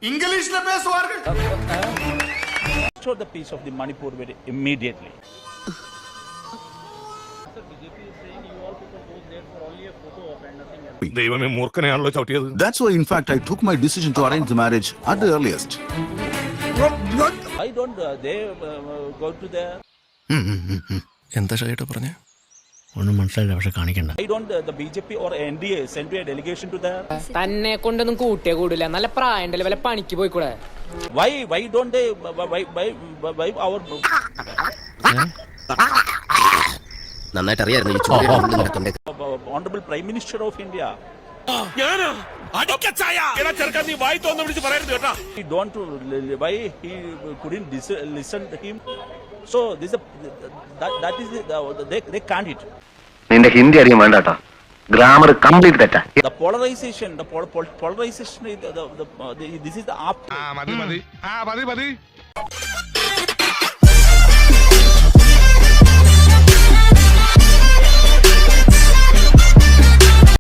ഇംഗ്ലീഷിലെ പേസുവാர்கள். Restore the peace of the Manipur very immediately. ദൈവമേ മൂർഖനെയാണല്ലോ ചവിട്ടിയത്. That's why, in fact, I took my decision to arrange the marriage at the earliest. Why don't they go to the? എന്താ ഷൈട്ടോ പറഞ്ഞേ? ഒന്നും മനസ്സിലായില്ല, പക്ഷെ കാണിക്കണ്ട. Why don't the BJP or NDA send a delegation to the? തന്നെ കൊണ്ടൊന്നും കൂട്ടിയേ കൂടില്ല, നല്ല പ്രായണ്ടല്ലേ, വല്ല പണിക്ക് പോയിക്കൂടെ? Why don't they? Why our? നന്നായിട്ട് അറിയായിരുന്നു Honorable Prime Minister of India. He don't. Why he couldn't listen to him? So this is that is they can't it. നിന്റെ ഹിന്ദി അറിയാൻ വേണ്ടാട്ടോ, ഗ്രാമർ കംപ്ലീറ്റ് തെറ്റാ. The polarization is this is the മതി